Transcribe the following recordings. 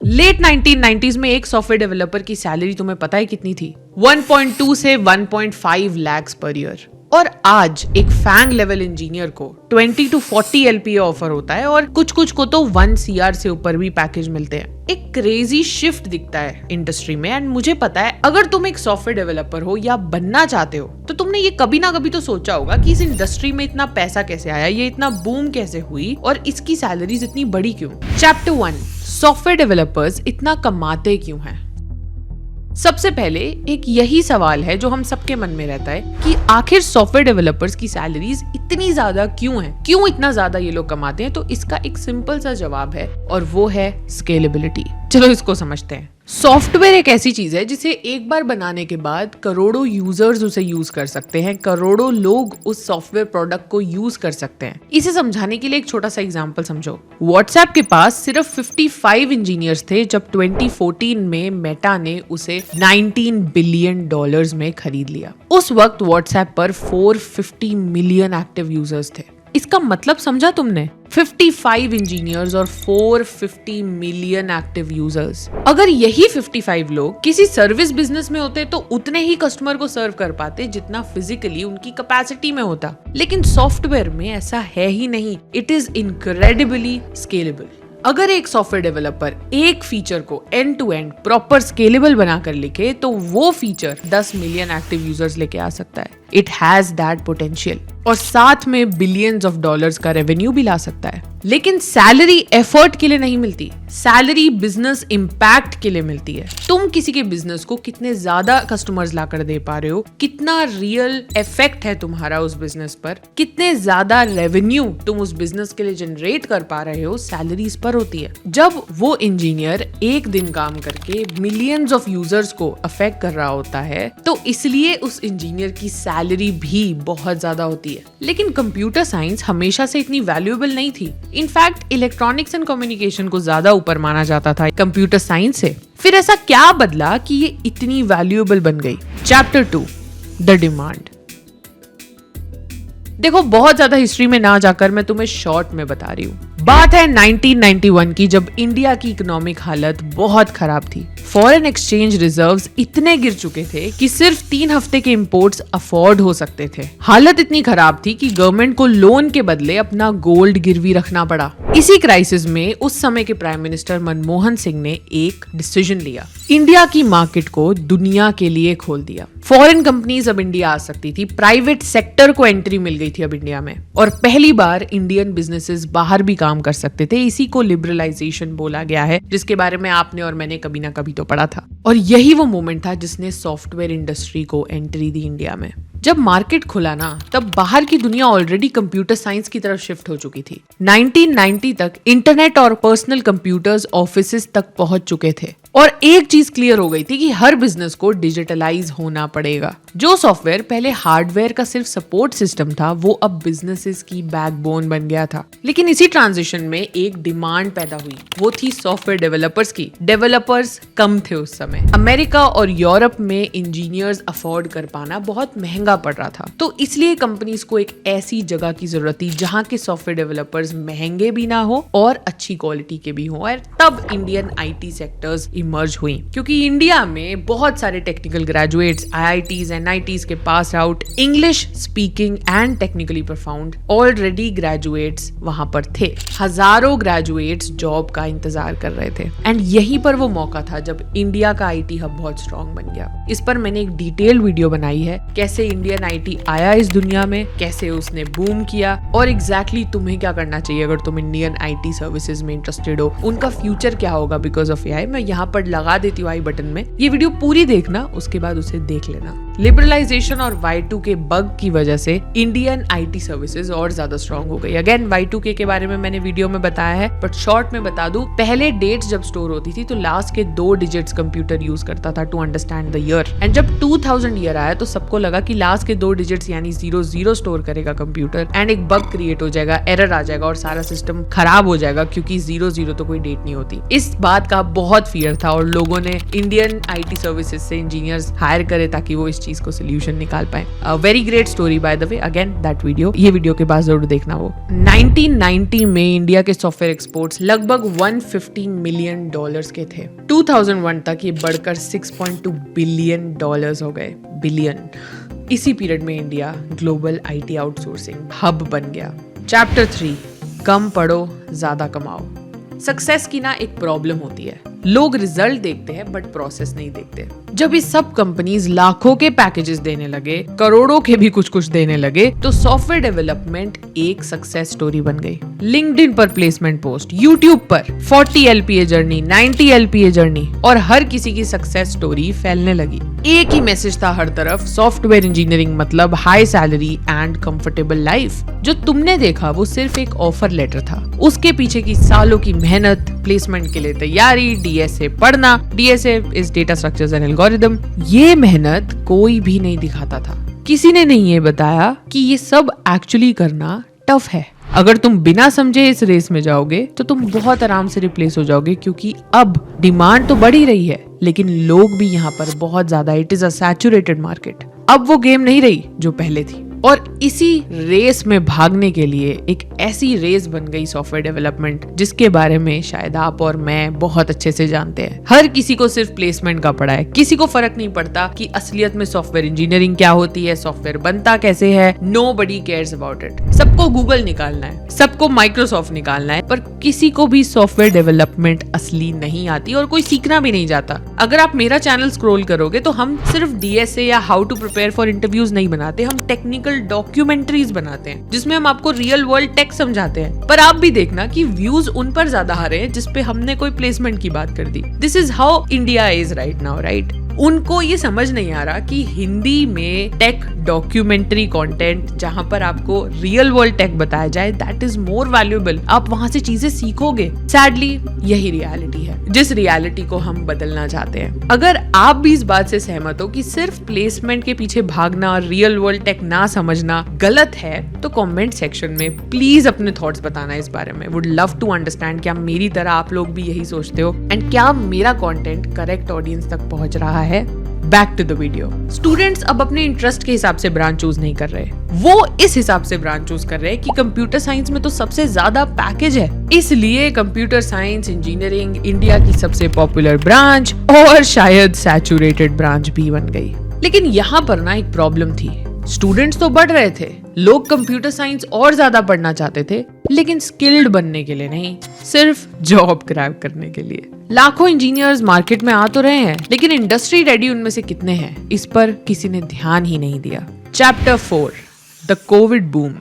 Late 1990s में एक software developer की सैलरी तुम्हें पता है कितनी थी? 1.2 से 1.5 lakhs पर ईयर। और आज एक फैंग लेवल इंजीनियर को 20 to 40 LPA ऑफर होता है और कुछ को तो 1 CR से ऊपर भी पैकेज मिलते हैं। एक क्रेजी शिफ्ट दिखता है इंडस्ट्री में। एंड मुझे पता है अगर तुम एक सॉफ्टवेयर डेवलपर हो या बनना चाहते हो तो तुमने ये कभी ना कभी तो सोचा होगा कि इस इंडस्ट्री में इतना पैसा कैसे आया, ये इतना बूम कैसे हुई और इसकी सैलरीज इतनी बड़ी क्यों। चैप्टर 1, सॉफ्टवेयर डेवलपर्स इतना कमाते क्यों हैं। सबसे पहले एक यही सवाल है जो हम सबके मन में रहता है कि आखिर सॉफ्टवेयर डेवलपर्स की सैलरीज इतनी ज्यादा क्यों हैं? क्यों इतना ज्यादा ये लोग कमाते हैं? तो इसका एक सिंपल सा जवाब है और वो है स्केलेबिलिटी। चलो इसको समझते हैं। सॉफ्टवेयर एक ऐसी चीज है जिसे एक बार बनाने के बाद करोड़ों यूजर्स उसे यूज कर सकते हैं, करोड़ों लोग उस सॉफ्टवेयर प्रोडक्ट को यूज कर सकते हैं। इसे समझाने के लिए एक छोटा सा एग्जांपल समझो। व्हाट्सएप के पास सिर्फ 55 इंजीनियर्स थे जब 2014 में मेटा ने उसे $19 बिलियन में खरीद लिया। उस वक्त व्हाट्सएप पर 450 मिलियन एक्टिव यूजर्स थे। इसका मतलब समझा तुमने? 55 इंजीनियर्स और 450 मिलियन एक्टिव यूजर्स। अगर यही 55 लोग किसी सर्विस बिजनेस में होते तो उतने ही कस्टमर को सर्व कर पाते जितना फिजिकली उनकी कैपेसिटी में होता। लेकिन सॉफ्टवेयर में ऐसा है ही नहीं। It is incredibly scalable. अगर एक सॉफ्टवेयर डेवलपर एक फीचर को end to end proper scalable बनाकर लिखे तो वो फीचर 10 मिलियन एक्टिव यूजर्स लेके आ सकता है। इट हैज दैट पोटेंशियल और साथ में बिलियंस ऑफ डॉलर्स का रेवेन्यू भी ला सकता है। लेकिन सैलरी एफर्ट के लिए नहीं मिलती, सैलरी बिजनेस इम्पैक्ट के लिए मिलती है। तुम किसी के बिजनेस को कितने ज्यादा कस्टमर्स लाकर दे पा रहे हो, कितना रियल इफेक्ट है तुम्हारा उस बिजनेस पर, कितने ज्यादा रेवेन्यू तुम उस बिजनेस के लिए जनरेट कर पा रहे हो, सैलरी इस पर होती है। जब वो इंजीनियर एक दिन काम करके मिलियंस ऑफ यूजर्स को अफेक्ट कर रहा होता है तो इसलिए उस इंजीनियर की सैलरी भी बहुत ज्यादा होती है। लेकिन कंप्यूटर साइंस हमेशा से इतनी वैल्यूएबल नहीं थी। इनफैक्ट इलेक्ट्रॉनिक्स एंड कम्युनिकेशन को ज्यादा ऊपर माना जाता था कंप्यूटर साइंस से। फिर ऐसा क्या बदला कि ये इतनी वैल्यूएबल बन गई? Chapter 2, the demand. देखो बहुत ज्यादा हिस्ट्री में ना जाकर मैं तुम्हें शॉर्ट में बता रही हूँ। बात है 1991 की, जब इंडिया की इकोनॉमिक हालत बहुत खराब थी। फॉरेन एक्सचेंज रिजर्व्स इतने गिर चुके थे कि सिर्फ 3 हफ्ते के इंपोर्ट्स अफोर्ड हो सकते थे। हालत इतनी खराब थी कि गवर्नमेंट को लोन के बदले अपना गोल्ड गिरवी रखना पड़ा। इसी क्राइसिस में उस समय के प्राइम मिनिस्टर मनमोहन सिंह ने एक डिसीजन लिया। इंडिया की मार्केट को दुनिया के लिए खोल दिया। फॉरेन कंपनीज अब इंडिया आ सकती थी, प्राइवेट सेक्टर को एंट्री मिल गई थी अब इंडिया में, और पहली बार इंडियन बिजनेसेस बाहर भी काम कर सकते थे। इसी को लिबरलाइजेशन बोला गया है, जिसके बारे में आपने और मैंने कभी ना कभी तो पढ़ा था। और यही वो मोमेंट था जिसने सॉफ्टवेयर इंडस्ट्री को एंट्री दी इंडिया में। जब मार्केट खुला ना तब बाहर की दुनिया ऑलरेडी कंप्यूटर साइंस की तरफ शिफ्ट हो चुकी थी। 1990 तक इंटरनेट और पर्सनल कंप्यूटर्स ऑफिसेस तक पहुंच चुके थे और एक चीज क्लियर हो गई थी कि हर बिजनेस को डिजिटलाइज होना पड़ेगा। जो सॉफ्टवेयर पहले हार्डवेयर का सिर्फ सपोर्ट सिस्टम था वो अब बिजनेसेस की बैकबोन बन गया था। लेकिन इसी ट्रांजिशन में एक डिमांड पैदा हुई, वो थी सॉफ्टवेयर डेवलपर्स की। डेवलपर्स कम थे उस समय। अमेरिका और यूरोप में इंजीनियर्स अफोर्ड कर पाना बहुत महंगा पड़ रहा था, तो इसलिए कंपनीज को एक ऐसी जगह की जरूरत थी जहां के सॉफ्टवेयर डेवलपर्स महंगे भी ना हो और अच्छी क्वालिटी के भी हो। और तब इंडियन आईटी सेक्टर्स इमर्ज हुई, क्योंकि इंडिया में बहुत सारे टेक्निकल ग्रेजुएट्स आईआईटीज एनआईटीज के pass out English speaking and technically performed already graduates वहां पर थे। हजारों ग्रेजुएट्स जॉब का इंतजार कर रहे थे एंड यहीं पर वो मौका था जब इंडिया का आईटी हब बहुत स्ट्रॉन्ग बन गया। इस पर मैंने एक डिटेल वीडियो बनाई है, कैसे इंडियन आईटी आया इस दुनिया में, कैसे उसने बूम किया और एग्जैक्टली तुम्हें क्या करना चाहिए अगर तुम इंडियन आईटी सर्विसेज में इंटरेस्टेड हो, उनका फ्यूचर क्या होगा बिकॉज ऑफ एआई। मैं यहाँ पर लगा देती हूँ आई बटन में, ये वीडियो पूरी देखना, उसके बाद उसे देख लेना। लिबरलाइजेशन और Y2K बग की वजह से इंडियन आईटी सर्विसेज और ज्यादा स्ट्रॉन्ग हो गई। अगेन Y2K के बारे में मैंने वीडियो में बताया है, बट शॉर्ट में बता दूं, पहले डेट्स जब स्टोर होती थी तो लास्ट के 2 डिजिट्स कंप्यूटर यूज करता था to understand the year. And जब 2000 ईयर आया तो सबको लगा कि लास्ट के 2 डिजिट्स यानी 00 स्टोर करेगा कंप्यूटर एंड एक बग क्रिएट हो जाएगा, एरर आ जाएगा और सारा सिस्टम खराब हो जाएगा, क्योंकि 00 तो कोई डेट नहीं होती। इस बात का बहुत फियर था और लोगों ने इंडियन आईटी सर्विसेज से इंजीनियर्स हायर करे ताकि वो इस चीज को सोल्यूशन निकाल पाए। Very great story by the way, again that video, ये वीडियो के बाद जरूर देखना वो। 1990 में इंडिया के सॉफ्टवेयर एक्सपोर्ट्स लगभग 150 मिलियन डॉलर्स के थे। 2001 तक ये बढ़कर 6.2 बिलियन डॉलर्स हो गए, बिलियन। इसी पीरियड में India global IT outsourcing hub बन गया। चैप्टर 3, कम पढ़ो ज्यादा कमाओ। सक्सेस की ना एक प्रॉब्लम होती है, लोग रिजल्ट देखते हैं बट प्रोसेस नहीं देखते। जब ये सब कंपनीज लाखों के पैकेजेस देने लगे, करोड़ों के भी कुछ देने लगे, तो सॉफ्टवेयर डेवलपमेंट एक सक्सेस स्टोरी बन गई। लिंक्डइन पर प्लेसमेंट पोस्ट, यूट्यूब पर 40 LPA जर्नी, 90 LPA जर्नी, और हर किसी की सक्सेस स्टोरी फैलने लगी। एक ही मैसेज था हर तरफ, सॉफ्टवेयर इंजीनियरिंग मतलब high salary and comfortable life. जो तुमने देखा वो सिर्फ एक ऑफर लेटर था, उसके पीछे की सालों की मेहनत, प्लेसमेंट के लिए तैयारी, DSA पढ़ना, DSA is data structures and algorithm, ये मेहनत कोई भी नहीं दिखाता था। किसी ने नहीं ये बताया कि ये सब एक्चुअली करना टफ है। अगर तुम बिना समझे इस रेस में जाओगे तो तुम बहुत आराम से रिप्लेस हो जाओगे, क्योंकि अब डिमांड तो बढ़ ही रही है लेकिन लोग भी यहाँ पर बहुत ज्यादा, it is a saturated market. अब वो गेम नहीं रही जो पहले थी, और इसी रेस में भागने के लिए एक ऐसी रेस बन गई सॉफ्टवेयर डेवलपमेंट, जिसके बारे में शायद आप और मैं बहुत अच्छे से जानते हैं। हर किसी को सिर्फ प्लेसमेंट का पड़ा है, किसी को फर्क नहीं पड़ता कि असलियत में सॉफ्टवेयर इंजीनियरिंग क्या होती है, सॉफ्टवेयर बनता कैसे है। Nobody cares about it. सबको गूगल निकालना है, सबको माइक्रोसॉफ्ट निकालना है, पर किसी को भी सॉफ्टवेयर डेवलपमेंट असली नहीं आती और कोई सीखना भी नहीं जाता। अगर आप मेरा चैनल स्क्रॉल करोगे तो हम सिर्फ DSA या how to prepare for interviews नहीं बनाते, हम टेक्निकल डॉक्यूमेंट्रीज बनाते हैं जिसमें हम आपको रियल वर्ल्ड टेक समझाते हैं। पर आप भी देखना कि व्यूज उन पर ज्यादा आ रहे हैं जिसपे हमने कोई प्लेसमेंट की बात कर दी। This is how India is right now, right? उनको ये समझ नहीं आ रहा कि हिंदी में टेक डॉक्यूमेंट्री कंटेंट, जहां पर आपको रियल वर्ल्ड टेक बताया जाए, दैट इज मोर वैल्यूएबल। आप वहां से चीजें सीखोगे। सैडली यही रियलिटी है, जिस रियलिटी को हम बदलना चाहते हैं। अगर आप भी इस बात से सहमत हो कि सिर्फ प्लेसमेंट के पीछे भागना और रियल वर्ल्ड टेक ना समझना गलत है, तो कमेंट सेक्शन में प्लीज अपने थॉट्स बताना इस बारे में। वुड लव टू अंडरस्टैंड, क्या मेरी तरह आप लोग भी यही सोचते हो, एंड क्या मेरा कंटेंट करेक्ट ऑडियंस तक पहुंच रहा है। Back to the video. Students अब अपने इंटरेस्ट के हिसाब से ब्रांच चूज नहीं कर रहे, वो इस हिसाब से ब्रांच चूज कर रहे हैं कि कंप्यूटर साइंस में तो सबसे ज्यादा पैकेज है, इसलिए कंप्यूटर साइंस इंजीनियरिंग इंडिया की सबसे पॉपुलर ब्रांच और शायद सैचुरेटेड ब्रांच भी बन गई। लेकिन यहाँ पर ना एक प्रॉब्लम थी, स्टूडेंट्स तो बढ़ रहे थे, लोग कंप्यूटर साइंस और ज्यादा पढ़ना चाहते थे, लेकिन स्किल्ड बनने के लिए नहीं, सिर्फ जॉब क्रैक करने के लिए। लाखों इंजीनियर्स मार्केट में आ तो रहे हैं, लेकिन इंडस्ट्री रेडी उनमें से कितने हैं, इस पर किसी ने ध्यान ही नहीं दिया। Chapter 4, the Covid boom.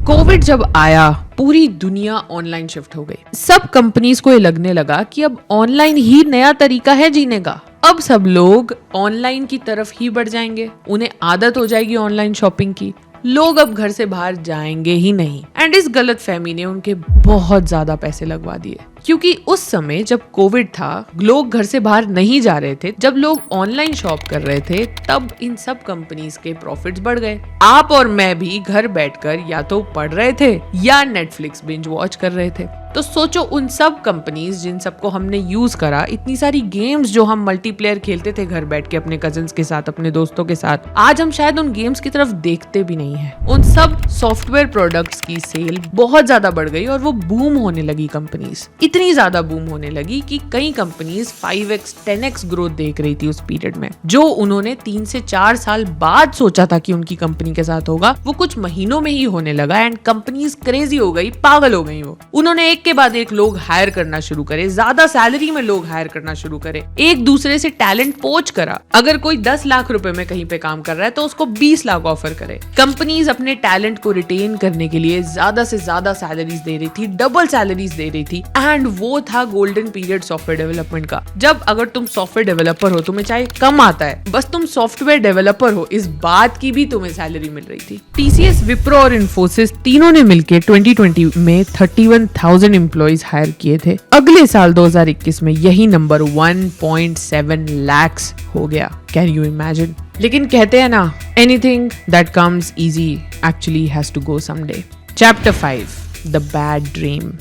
Covid जब आया, पूरी दुनिया ऑनलाइन शिफ्ट हो गई। सब कंपनीज को ये लगने लगा कि अब ऑनलाइन ही नया तरीका है जीने का। अब सब लोग ऑनलाइन की तरफ ही बढ़ जाएंगे, उन्हें आदत हो जाएगी ऑनलाइन शॉपिंग की। लोग अब घर से बाहर जाएंगे ही नहीं, एंड इस गलत फहमी ने उनके बहुत ज्यादा पैसे लगवा दिए। क्योंकि उस समय जब कोविड था, लोग घर से बाहर नहीं जा रहे थे, जब लोग ऑनलाइन शॉप कर रहे थे, तब इन सब कंपनीज के प्रॉफिट्स बढ़ गए। आप और मैं भी घर बैठकर या तो पढ़ रहे थे या नेटफ्लिक्स बिंज वॉच कर रहे थे। तो सोचो उन सब कंपनीज जिन सबको हमने यूज करा, इतनी सारी गेम्स जो हम मल्टीप्लेयर खेलते थे घर बैठ के अपने कजिन्स के साथ, अपने दोस्तों के साथ, आज हम शायद उन गेम्स की तरफ देखते भी नहीं है। उन सब सॉफ्टवेयर प्रोडक्ट्स की सेल बहुत ज्यादा बढ़ गई और वो बूम होने लगी। कंपनीज इतनी ज्यादा बूम होने लगी कि कई कंपनीज 5x 10x ग्रोथ देख रही थी उस पीरियड में। जो उन्होंने 3 से 4 साल बाद सोचा था कि उनकी कंपनी के साथ होगा, वो कुछ महीनों में ही होने लगा। एंड कंपनीज क्रेजी हो गई, पागल हो गई। वो उन्होंने एक के बाद एक लोग हायर करना शुरू करे, ज्यादा सैलरी में लोग हायर करना शुरू करे, एक दूसरे से टैलेंट पोच करा। अगर कोई 10 लाख रुपए में कहीं पे काम कर रहा है तो उसको 20 लाख ऑफर करे। कंपनीज अपने टैलेंट को रिटेन करने के लिए ज्यादा से ज्यादा सैलरीज दे रही थी, डबल सैलरीज दे रही थी। एंड वो था गोल्डन पीरियड सॉफ्टवेयर डेवलपमेंट का, जब अगर तुम सॉफ्टवेयर डेवलपर हो, तुम्हें चाहे कम आता है, बस तुम सॉफ्टवेयर डेवलपर हो, इस बात की भी तुम्हें सैलरी मिल रही थी। TCS, विप्रो और इन्फोसिस तीनों ने मिलकर 2020 में 31,000 एम्प्लॉइज हायर किए थे। अगले साल 2021 में यही नंबर 1.7 लाख हो गया। Can you imagine? लेकिन कहते हैं ना, anything that comes easy actually has to go someday. Chapter 5, the bad dream.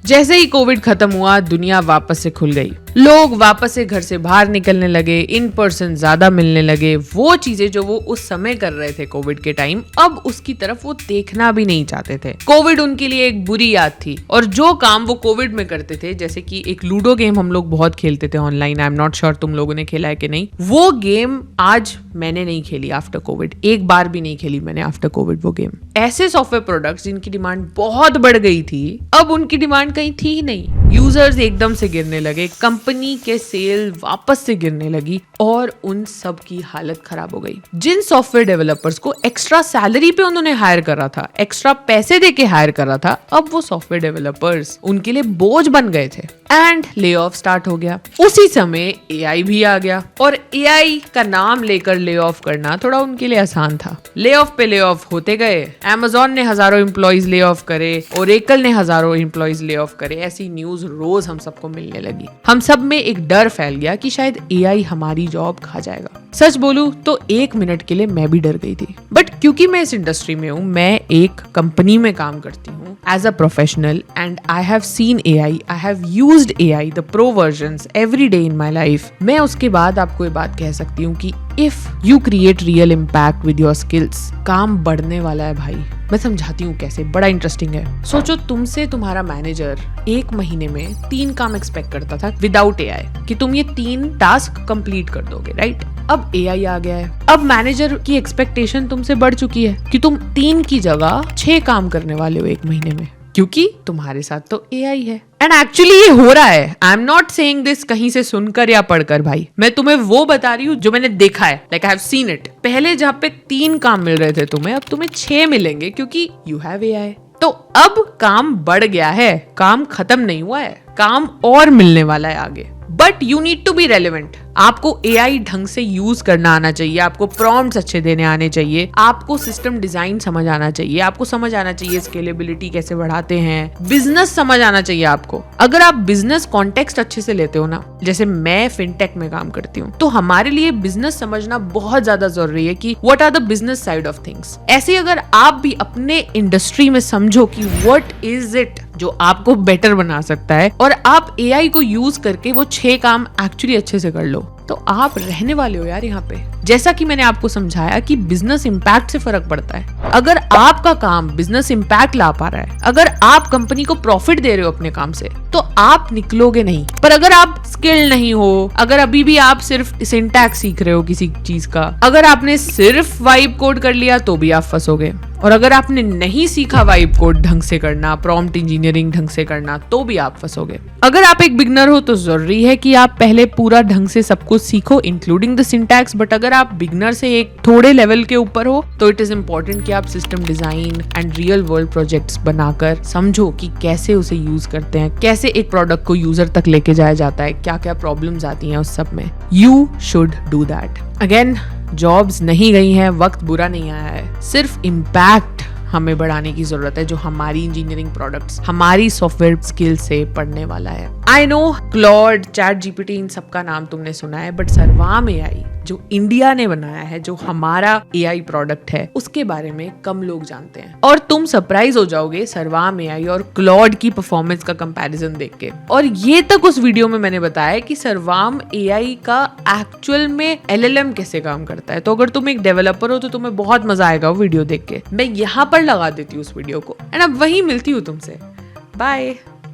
जैसे ही कोविड खत्म हुआ, दुनिया वापस से खुल गई। लोग वापस से घर से बाहर निकलने लगे, इन पर्सन ज्यादा मिलने लगे। वो चीजें जो वो उस समय कर रहे थे कोविड के टाइम, अब उसकी तरफ वो देखना भी नहीं चाहते थे। कोविड उनके लिए एक बुरी याद थी, और जो काम वो कोविड में करते थे, जैसे कि एक लूडो गेम हम लोग बहुत खेलते थे online, I am not sure तुम लोगों ने खेला है कि नहीं, वो गेम आज मैंने नहीं खेली आफ्टर कोविड, एक बार भी नहीं खेली मैंने आफ्टर कोविड वो गेम। ऐसे सॉफ्टवेयर प्रोडक्ट्स जिनकी डिमांड बहुत बढ़ गई थी, अब उनकी डिमांड कहीं थी ही नहीं। यूजर्स एकदम से गिरने लगे, कंपनी के सेल वापस से गिरने लगी, और उन सब की हालत खराब हो गई। जिन सॉफ्टवेयर डेवलपर्स को एक्स्ट्रा सैलरी पे उन्होंने हायर करा था, एक्स्ट्रा पैसे देके हायर करा था, अब वो सॉफ्टवेयर डेवलपर्स उनके लिए बोझ बन गए थे, एंड ले ऑफ स्टार्ट हो गया। उसी समय एआई भी आ गया, और एआई का नाम लेकर ले ऑफ करना थोड़ा उनके लिए आसान था। ले ऑफ पे ले ऑफ होते गए, Amazon ने हजारों एम्प्लॉइज ले ऑफ करे, Oracle ने हजारों एम्प्लॉइज ले ऑफ करे। ऐसी न्यूज रोज हम सबको मिलने लगी। हम सब में एक डर फैल गया कि शायद एआई हमारी जॉब खा जाएगा। सच बोलूं तो एक मिनट के लिए मैं भी डर गई थी, बट क्योंकि मैं इस इंडस्ट्री में हूँ, मैं एक कंपनी में काम करती हूँ as a professional, and I have seen AI, I have used AI, the pro versions every day in my life. मैं उसके बाद आपको ये बात कह सकती हूँ कि if you create real impact with your skills, काम बढ़ने वाला है भाई। मैं समझाती हूँ कैसे, बड़ा इंटरेस्टिंग है। सोचो तुमसे तुम्हारा मैनेजर एक महीने में 3 काम एक्सपेक्ट करता था विदाउट एआई, कि तुम ये 3 टास्क कंप्लीट कर दोगे, राइट? अब एआई आ गया है, अब मैनेजर की एक्सपेक्टेशन तुमसे बढ़ चुकी है कि तुम 3 की जगह 6 काम करने वाले हो एक महीने में, क्योंकि तुम्हारे साथ तो एआई है। एंड एक्चुअली ये हो रहा है। I am not saying this कहीं से सुनकर या पढ़कर भाई, मैं तुम्हें वो बता रही हूँ जो मैंने देखा है, like I have seen it. पहले जहाँ पे 3 काम मिल रहे थे तुम्हें, अब तुम्हें 6 मिलेंगे, क्योंकि यू हैव एआई। तो अब काम बढ़ गया है, काम खत्म नहीं हुआ है, काम और मिलने वाला है आगे। But you need to be relevant. आपको एआई ढंग से यूज करना आना चाहिए, आपको प्रॉम्प्ट्स अच्छे देने आने चाहिए, आपको सिस्टम डिजाइन समझ आना चाहिए, आपको समझ आना चाहिए स्केलेबिलिटी कैसे बढ़ाते हैं, बिजनेस समझ आना चाहिए आपको। अगर आप बिजनेस कॉन्टेक्स्ट अच्छे से लेते हो ना, जैसे मैं फिनटेक में काम करती हूँ, तो हमारे लिए बिजनेस समझना बहुत ज्यादा जरूरी है कि what are the business side of things. ऐसे अगर आप भी अपने इंडस्ट्री में समझो कि व्हाट इज इट जो आपको बेटर बना सकता है, और आप एआई को यूज करके वो 6 काम एक्चुअली अच्छे से कर लो, तो आप रहने वाले हो यार यहाँ पे। जैसा कि मैंने आपको समझाया कि बिजनेस इंपैक्ट से फर्क पड़ता है। अगर आपका काम बिजनेस इंपैक्ट ला पा रहा है, अगर आप कंपनी को प्रॉफिट दे रहे हो अपने काम से, तो आप निकलोगे नहीं। पर अगर आप स्किल नहीं हो, अगर अभी भी आप सिर्फ सिंटैक्स सीख रहे हो किसी चीज का, अगर आपने सिर्फ वाइब कोड कर लिया, तो भी आप फंसोगे। और अगर आपने नहीं सीखा वाइब कोड ढंग से करना, प्रॉम्प्ट इंजीनियरिंग ढंग से करना, तो भी आप फंसोगे। अगर आप एक बिगनर हो तो जरूरी है कि आप पहले पूरा ढंग से सब कुछ सीखो, इंक्लूडिंग द सिंटैक्स। बट अगर आप बिगनर से एक थोड़े लेवल के ऊपर हो, तो इट इज इम्पोर्टेंट कि आप system design and real world projects बनाकर समझो कि कैसे उसे यूज करते हैं, कैसे एक प्रोडक्ट को यूजर तक लेके जाया जाता है, क्या क्या प्रॉब्लम्स आती हैं उस सब में। You should do that. Again, jobs नहीं गई हैं, वक्त बुरा नहीं आया है, सिर्फ इम्पैक्ट हमें बढ़ाने की जरूरत है, जो हमारी इंजीनियरिंग प्रोडक्ट्स, हमारी सॉफ्टवेयर स्किल से पढ़ने वाला है। I know Claude, Chat GPT, इन सबका नाम तुमने सुना है, बट सर्वाम एआई जो इंडिया ने बनाया है, जो हमारा एआई प्रोडक्ट है, उसके बारे में कम लोग जानते हैं। और तुम सरप्राइज हो जाओगे सर्वाम एआई और क्लॉड की परफॉर्मेंस का कंपैरिजन देख के। और ये तक उस वीडियो में मैंने बताया कि सर्वाम एआई का एक्चुअल में एलएलएम कैसे काम करता है। तो अगर तुम एक डेवलपर हो तो तुम्हें बहुत मजा आएगा वो वीडियो देख के। मैं यहाँ पर लगा देती हूँ उस वीडियो को, एंड अब वहीं मिलती हूँ तुमसे। बाय।